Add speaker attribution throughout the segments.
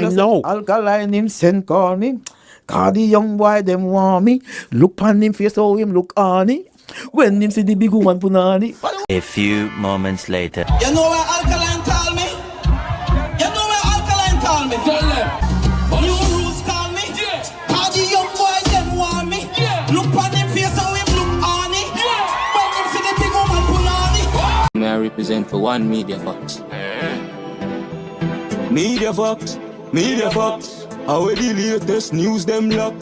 Speaker 1: I know. Alkaline him send call me. Cause the young boy them want me. Look on him face how him look on it. When him see the big woman punani.
Speaker 2: A few moments later.
Speaker 3: You know where Alkaline call me? You know where Alkaline call me? Tell them. New rules call me. Yeah. Cause the young boy them want me. Yeah. Look on him face how him look on it. Yeah. When him see the big woman punani.
Speaker 4: May I represent for one Media Fox? Media Fox, Media Fox. How the latest news them lock?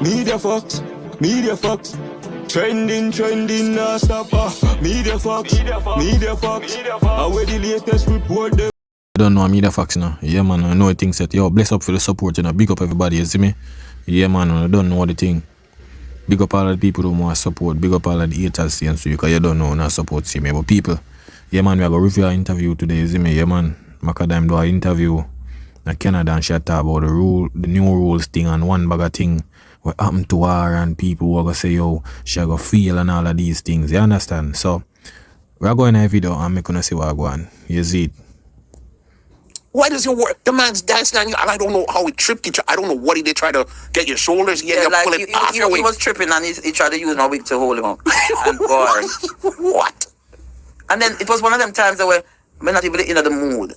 Speaker 4: Media Fox, Media Fox. Trending, nah stop. Media Fox, Media Fox. How the latest report them?
Speaker 5: I don't know Media Fox now. Yeah man, I know the thing set. Yo, bless up for the support, you know. Big up everybody, you see me? Yeah man, I don't know the thing. Big up all of the people who want support. Big up all of the haters and so you, cause you don't know not support see me. But people, yeah man, we are gonna review our interview today, you see me? Yeah man, MACKA do an interview in Canada and she talk about the new rules thing and one bag of thing what happened to her and people who are gonna say yo, she gonna feel and all of these things. You understand? So we are going to a video and I'm gonna see what I go on. You see it?
Speaker 6: Why does it work? The man's dancing on you, and I don't know how he tripped you. I don't know what he did. Try to get your shoulders. Yeah,
Speaker 7: like
Speaker 6: pull it off your
Speaker 7: he was tripping and he tried to use my wig to hold him up. And boy.
Speaker 6: What?
Speaker 7: And then it was one of them times that where I'm not even in the mood.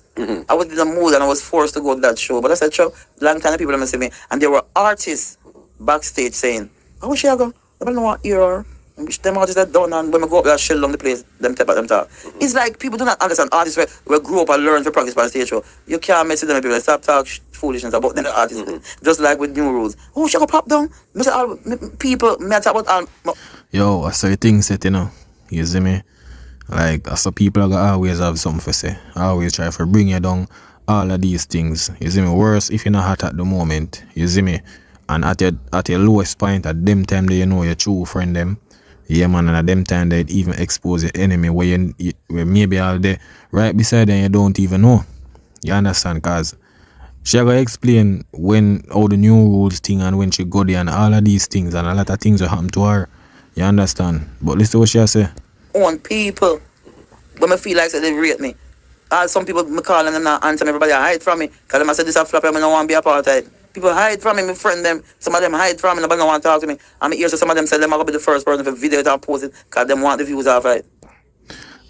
Speaker 7: I was in the mood and I was forced to go to that show. But I said, show, long time people don't see me. And there were artists backstage saying, oh, she go? I don't know what ear. Them artists that done and when we go up there, shell down the place, them tap at them talk. It's like people do not understand artists where grew up and learn to practice by stage show. You can't mess with them people. Stop talk foolishness about them artists. Just like with new rules. Oh, she go pop down. People matter about
Speaker 5: yo, I saw the thing set, you know. You see me? Like I saw people are gonna always have something to say. I always try to bring you down all of these things. You see me? Worse if you're not hot at the moment. You see me? And at your lowest point at them time that you know your true friend them. Yeah man, and at them time they even expose your enemy where where maybe all day right beside them you don't even know. You understand? Cause she gonna explain how the new rules thing and when she go there and all of these things and a lot of things will happen to her. You understand? But listen what she say.
Speaker 7: On people when I feel like they rate me. Some people me call and them not answer me, everybody hide from me. Cause them I say this a flop and I don't want to be a part of it. People hide from me, my friend them. Some of them hide from me, nobody don't want to talk to me. And I hear so some of them say them are going to be the first person to video it and post it because them want the views off it.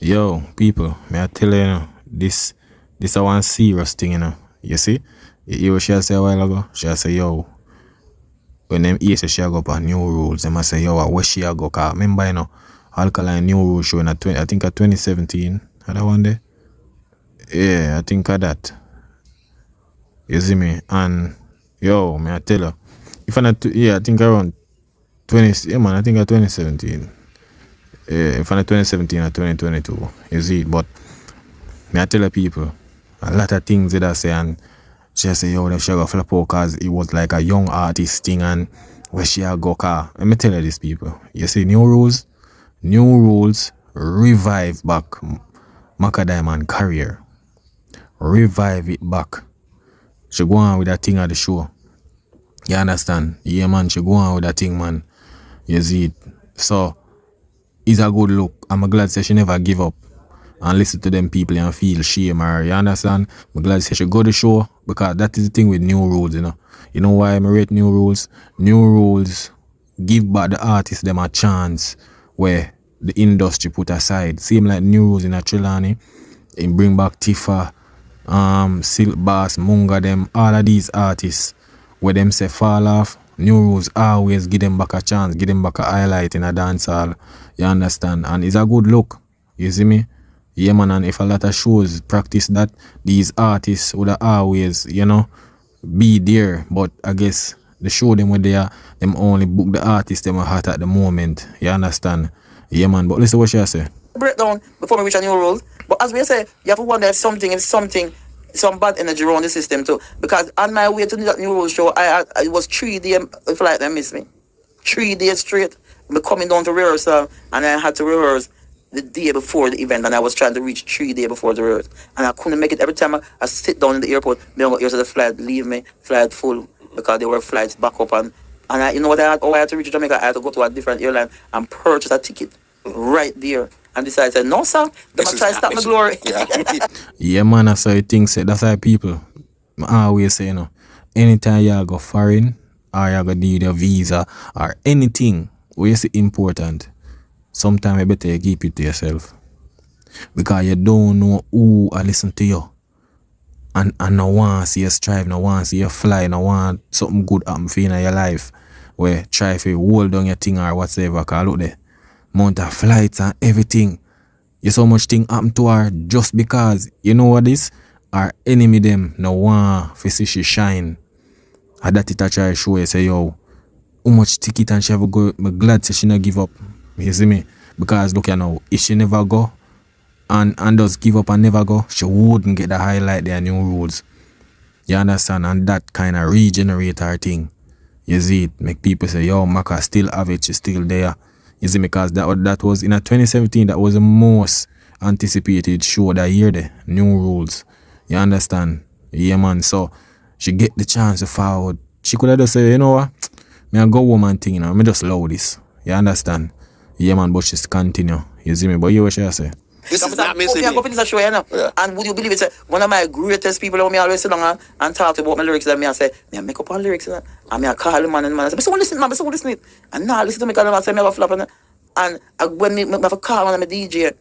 Speaker 5: Yo, people, may I tell you, this is one serious thing, you know. You see? You hear what she say a while ago? She say, yo, when them hear say she go up on new rules, them I say, yo, where she go? Cause remember, you know, Alkaline new rules showing at 2017, had that one day? Yeah, I think of that. You see me? And yo, may I tell her, if I not, I think around 20, yeah man, I think at 2017. Yeah, if I not 2017 or 2022, you see it, but may I tell her people, a lot of things that I say, and she say, yo, she go flip out because it was like a young artist thing, and where she go car. Let me tell you this, people. You see, new rules revive back MACKA Diamond career. Revive it back. She go on with that thing at the show. You understand? Yeah, man, she go on with that thing, man. You see it? So, it's a good look. I'm glad that she never give up and listen to them people and feel shame or, you understand? I'm glad that she go to the show because that is the thing with new rules, you know. You know why I rate new rules? New rules give back the artists them a chance where the industry put aside. Same like new rules in a Trelawney. It bring back Tifa, Silk Bass, Munga, them, all of these artists where them say fall off. New rules always give them back a chance, give them back a highlight in a dance hall. You understand? And it's a good look. You see me? Yeah man, and if a lot of shows practice that, these artists would always, you know, be there. But I guess the show them where they are, them only book the artists them are hot at the moment. You understand? Yeah man, but listen what she say.
Speaker 7: Breakdown before we reach a new rules. But as we say, you have to wonder if some bad energy around the system too. Because on my way to that new rules show, it was 3 days flight they missed me. 3 days straight. Me coming down to rehearsal and I had to rehearse the day before the event and I was trying to reach 3 days before the rehearsal. And I couldn't make it. Every time I sit down in the airport, me here's the flight leave me, flight full because there were flights back up and you know what I had to reach Jamaica, I had to go to a different airline and purchase a ticket right there. And decided, no sir, they're try to stop my glory.
Speaker 5: Yeah man, that's how you think, that's how people. I always say, anytime you go foreign or you go need a visa or anything where you see important, sometimes you better keep it to yourself. Because you don't know who I listen to you. And no want see you strive, no want see you fly, no want something good happen for you in your life. Where try to hold down your thing or whatsoever. Because look there, amount of flights and everything. You so much thing happen to her just because, you know what this? Our enemy them no want to see she shine. And that it a try show you say, yo, how much ticket and she ever go, I'm glad say she not give up. You see me? Because look now, if she never go, and just give up and never go, she wouldn't get the highlight their new rules. You understand? And that kind of regenerate her thing. You see it? Make people say, yo, MACKA still have it, she's still there. You see, because that was in 2017, that was the most anticipated show that year, the new rules. You understand? Yeah, man. So she get the chance to forward. She could have just say, you know what? Me I go woman thing, me just love this. You understand? Yeah, man, but she's continue. You see me? But you what she say?
Speaker 6: This is not missing.
Speaker 7: I go finish a show, Yeah. And would you believe it? One of my greatest people who me always sit down and talk about my lyrics, and me I say, me I make up on lyrics, and me I call the man and man I say, so listen, man, so listen. And now listen to me because I say me have a flop and when me have a call when I'm a DJ,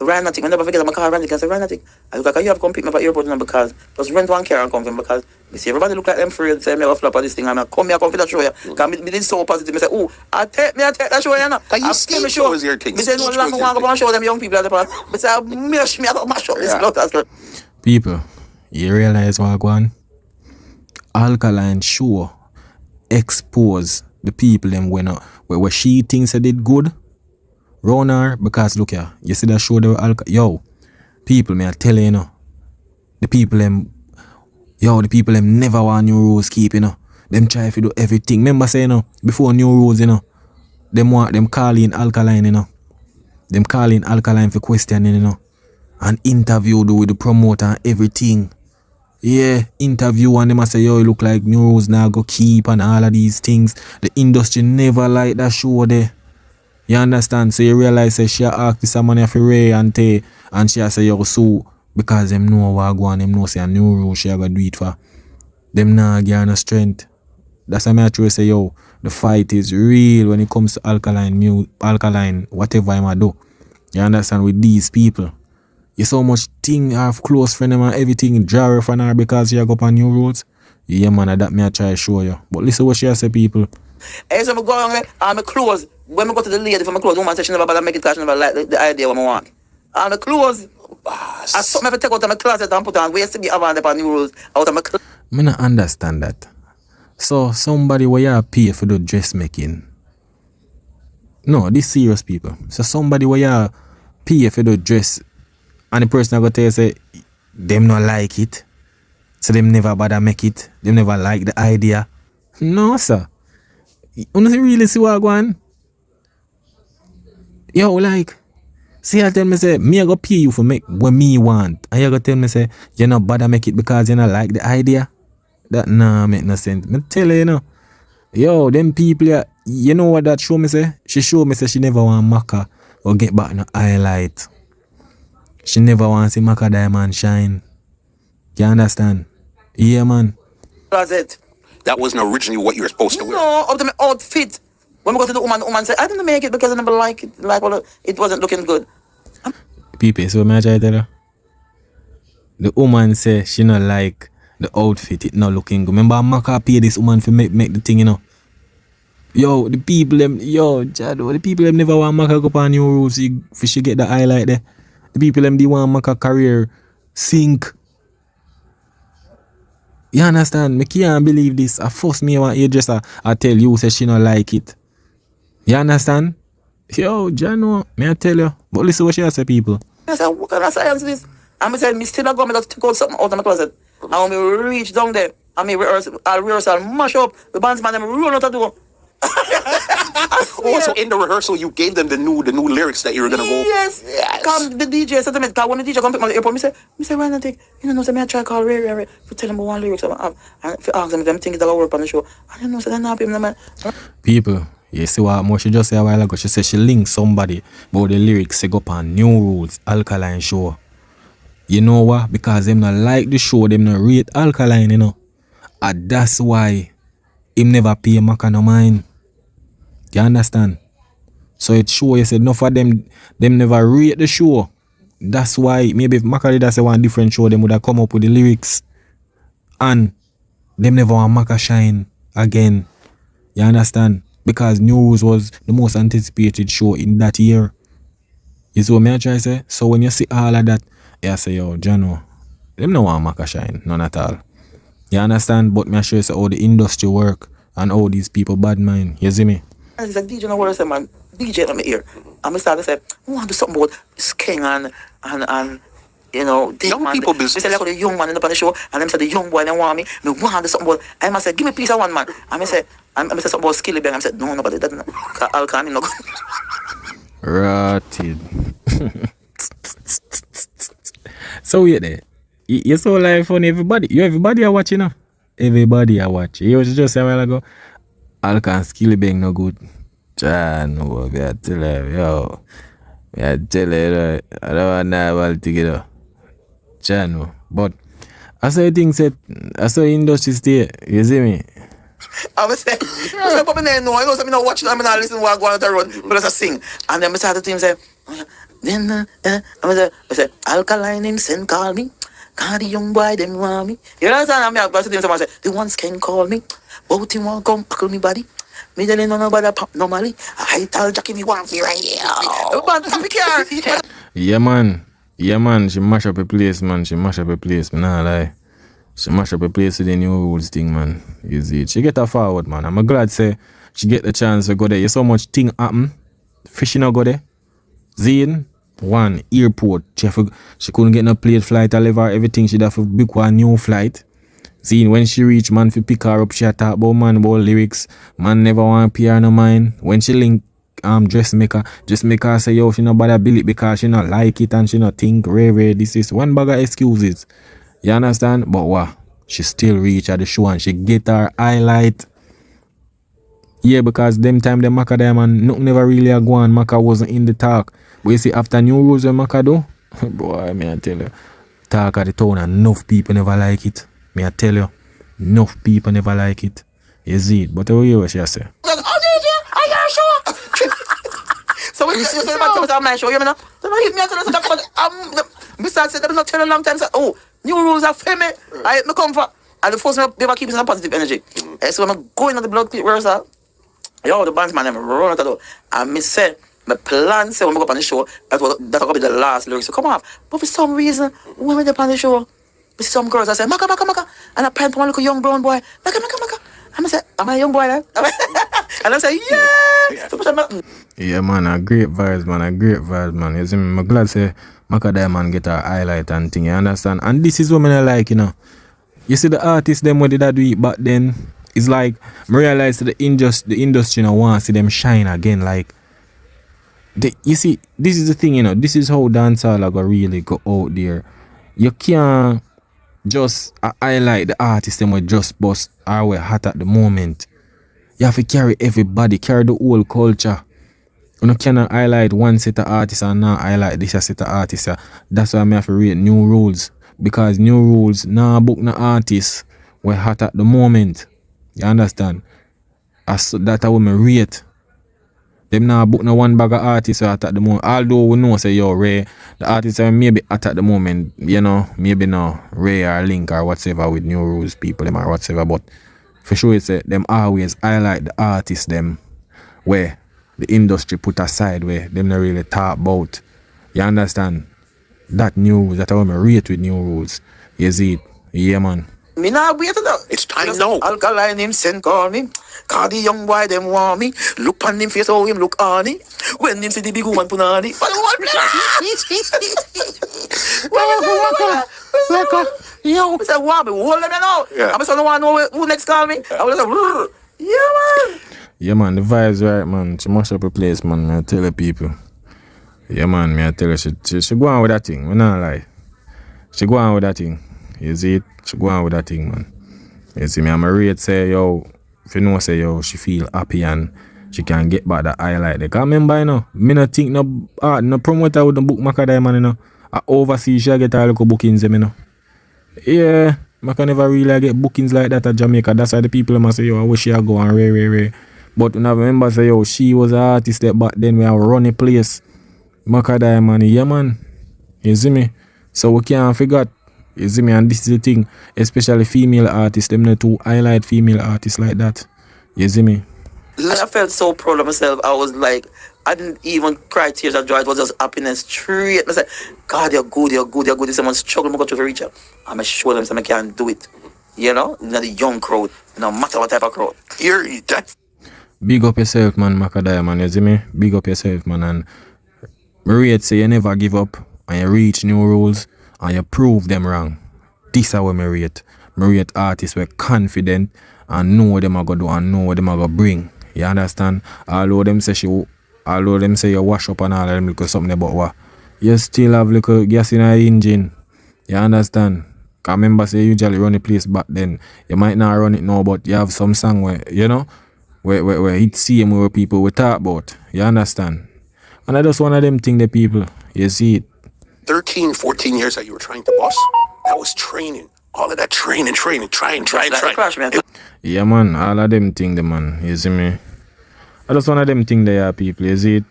Speaker 7: Ranatic, I never forget I'm a call Ranatic. I say Ranatic, I look like you have come pick me up at airport now because just rent one car and come from because me see everybody look like them free and say me have a flop on this thing and I come for that show here. Because me did so positive. Me say, oh, I take that show here now.
Speaker 6: Can you see me show is your thing?
Speaker 7: Me say no longer want to go and show them young people at the part. Me say me I got mash up this blood as well.
Speaker 5: People, you realize what go on? Alkaline show expose the people them where she thinks they did good round her because look here, you see that show the yo, people me I tell you, the people them never want new rules keep, them try to do everything. Remember say before new rules, them calling Alkaline, them calling Alkaline for questioning, and interview with the promoter and everything. Yeah, interview and them I say, yo, you look like new rules now go keep and all of these things. The industry never like that show there. You understand? So you realize say she asked this money for Ray and Tay and she say yo so because them know what go on, them know say a new rule she gotta do it for. Them nah give her no strength. That's why I try to say yo, the fight is real when it comes to Alkaline, whatever I do. You understand? With these people. You so much thing have close friend and everything draw from her because she go on new rules. Yeah man, that me I try to show you. But listen what she say people.
Speaker 7: Hey, so I go on there, I'm close. When I go to the lady for my clothes, woman said she never bother make it because she never like the idea what I want. And my clothes, I something I take out of my closet and put on. Where to be around the new rules out of my closet.
Speaker 5: I don't understand that. So somebody where you pay for the dressmaking. No, this serious people. So somebody where you pay for the dress and the person go tell you say them not like it. So them never bother make it. Them never like the idea. No sir. You really see what I go on? Yo, like, see I tell me say, me I go pay you for make what me want. And you go tell me say, you not bother make it because you not like the idea? That nah make no sense. Me tell you, Yo, them people, you know what that show me say? She show me say she never want MACKA or get back no highlight. She never want see MACKA diamond shine. You understand? Yeah, man.
Speaker 7: Closet.
Speaker 6: That wasn't originally what you were supposed to wear.
Speaker 7: No, up to my outfit. When we go to the woman said, I didn't make it because I never like it. Like, well, it wasn't looking good.
Speaker 5: People, so may I try to tell her? The woman say she not like the outfit, it not looking good. Remember, MACKA pay this woman for make the thing, Yo, the people them, Jado, the people them never want MACKA go on new rules if she get the highlight there. The people them, they want MACKA career sink. You understand? Me can't believe this. I force me one hairdresser. I tell you, say she not like it. You understand? Yo, Jano, may I tell you? But listen what she say, people.
Speaker 7: I said, what kind of science is this? And I said, me still not go, me just take out something out of my closet. And when we reach down there, and me rehearse, I'll mash up. The bandsman them run out the door.
Speaker 6: Oh, so in the rehearsal you gave them the new lyrics that you were gonna go.
Speaker 7: Yes. Come the DJ said to me, because when the DJ come pick me at the airport, me say, why not take, say me I try call Ray to tell him about one lyrics I have, and if ask them if them think it's gonna work on the show. I don't know, so they're not him, man.
Speaker 5: People, you see what more she just said a while ago? She said she linked somebody about the lyrics to go up on new rules, Alkaline show. You know what? Because them not like the show, them not rate Alkaline, you know. And that's why him never pay MACKA no mind. You understand? So it show you said enough of them never rate the show. That's why maybe if MACKA did say one different show, them would have come up with the lyrics. And them never want MACKA shine again. You understand? Because New Rules was the most anticipated show in that year. You see what I try to say? So when you see all of that, you say, yo, Jano, them no want MACKA shine, none at all. You understand? But me show you how the industry work and how these people bad mind. You see me?
Speaker 7: And he's like, DJ, no worry, say, man, DJ in my ear. And I started to say, I want to do something about this king and you know,
Speaker 6: Young people business.
Speaker 7: They say, like, the young man in the show, and them say, the young boy, they want me. Me want to do something about, and I said, give me a piece of one, man. And I said something about Skilly Bang. I said, no, nobody doesn't. Alkaline, no.
Speaker 5: Rotted. So wait there. You so live on everybody. Everybody are watching now. Everybody are watching. You was just a while ago. Alkaline Skilly Bang no good. No, we are tell you, yo. We are tell you, I don't want to all together. No. But I saw things said, I saw industry stay. You see me?
Speaker 7: I was saying, I know, I know, I'm not watching, I'm not listening to what I go on the road, but I sing. And then I started to him say, then, I said, Alkaline him send call me, cause the young boy them want me. You understand? I was saying, the ones can call me, both him want come packle me body. Me telling nobody pop normally. I tell Jackie me want me right here.
Speaker 5: Yeah, man. Yeah, man. She mash up a place, man. She mash up a place, man. Nah lie. She mash up a place with the New Rules thing, man. You see it. She get her forward, man. I'm glad say she get the chance to go there. You so much thing happen. Fishing no go there. Zane, one, airport. She couldn't get no plane flight or lever everything. She'd have to book one new flight. See, when she reach, man, fi pick her up, she talk about man, about lyrics. Man never want PR no mind. When she link dressmaker say, yo, she no bother bill it because she not like it and she not think, rare, this is one bag of excuses. You understand? But what? She still reach at the show and she get her highlight. Yeah, because them time the MACKA there, man, nothing never really a go on. MACKA wasn't in the talk. But you see, after New Rules when MACKA do, boy, I mean, I tell you, talk at the town and enough people never like it. Me I tell you, enough people never like it. You see it, but what you say?
Speaker 7: I got a show. So when you see yourself on my show, you know, don't hit me until I talk about Mr. said, I'm not telling a long time, say, oh, New Rules are for me. I come for, and the first me never keep some positive energy. So when I go into the blood pit rehearsal, yo, the band's man, I'm run out the door. And me say, my plan say when we go up on the show, that's gonna be the last lyrics to come off. But for some reason, when we go up on the show, with some girls, I say, MACKA. And I point to one little young brown boy, MACKA. And I say, am I a young boy then? And I say, yeah.
Speaker 5: Yeah, man, a great vibes, man. You see me, I'm glad say MACKA Diamond get her highlight and thing, you understand? And this is what I like, you know. You see the artists, them what did I do it back then? It's like, I realize the industry now wants to see them shine again, like, you see, this is the thing, you know, this is how dancehall go really go out there. You can't just highlight the artists them will just bust or we hot at the moment. You have to carry everybody, carry the whole culture. You cannot highlight one set of artists and not highlight this set of artists. That's why I have to rate New Rules. Because New Rules now book no artists we hot at the moment. You understand? That's I will rate. Them now book no one bag of artists at the moment. Although we know say yo Ray, the artists are maybe at the moment, you know, maybe no Ray or Link or whatever with New Rules people them or whatever, but for sure it's them always highlight the artists them where the industry put aside where them not really talk about. You understand? That news that I want to rate with New Rules. You see it? Yeah, man.
Speaker 7: Me not wait to that.
Speaker 6: It's time now.
Speaker 7: Alkaline him send call me. Cause the young boy them want me. Look on him face how him look on it. When him see the big woman put on it. Yo, I said, what? Hold them now.
Speaker 6: Yeah.
Speaker 7: I said, no one know who next call me. I was like, yeah, man.
Speaker 5: Yeah, man, the vibes right, man. She mash up a place, man. I tell the people. Yeah, man, I tell her she go on with that thing. I not lie. She go on with that thing. You see it? She go on with that thing, man. You see me, I'm a rate say, yo, if you know say, yo, she feel happy and she can get back that highlight. They can't remember, you know. Me not think no promoter would book MACKA Diamond, you know. overseas she get a little bookings, you know. Yeah, I can never really get bookings like that at Jamaica. That's why the people must say, yo, I wish she go and rare. But when I remember say, yo, she was an artist that back then we have run a place. MACKA Diamond, yeah man. You see me? So we can't forget. You see me? And this is the thing, especially female artists, them not to highlight female artists like that. You see me?
Speaker 7: And I felt so proud of myself. I was like, I didn't even cry tears of joy. It was just happiness straight. I said, God, you're good. If someone struggle, I'm going to reach out. I'm going to show them something I can do it. You know? Not the young crowd. No matter what type of crowd.
Speaker 5: Big up yourself, man, MACKA Diamond. You see me? Big up yourself, man. And Maria say you never give up and you reach new rules and you prove them wrong. This is what I rate. I rate artists were confident and know what them are going to do and know what them are going to bring. You understand? Although them say you wash up and all of them look something about what. You still have little gas in the engine. You understand? Cause remember say you usually run the place back then. You might not run it now, but you have some song where, you know, where it's same where people will talk about. You understand? And I just one of them thing the people, you see it.
Speaker 6: 13, 14 years that you were trying to boss, that was training. All of that trying.
Speaker 5: Yeah, man, all of them thing, the man, you see me? I just one of them thing there, people, you see it?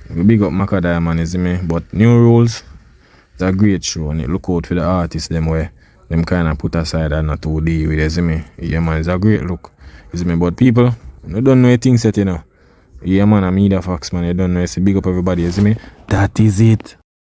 Speaker 5: We big up MACKA Diamond, you see me? But New Rules, it's a great show, and it look out for the artists, them where them kind of put aside and not to deal with, you see me? Yeah, man, it's a great look, you see me? But people, you don't know a thing set, you know? Yeah, man, I'm Media Fox, man, you don't know, you see, big up everybody, you see me? That is it.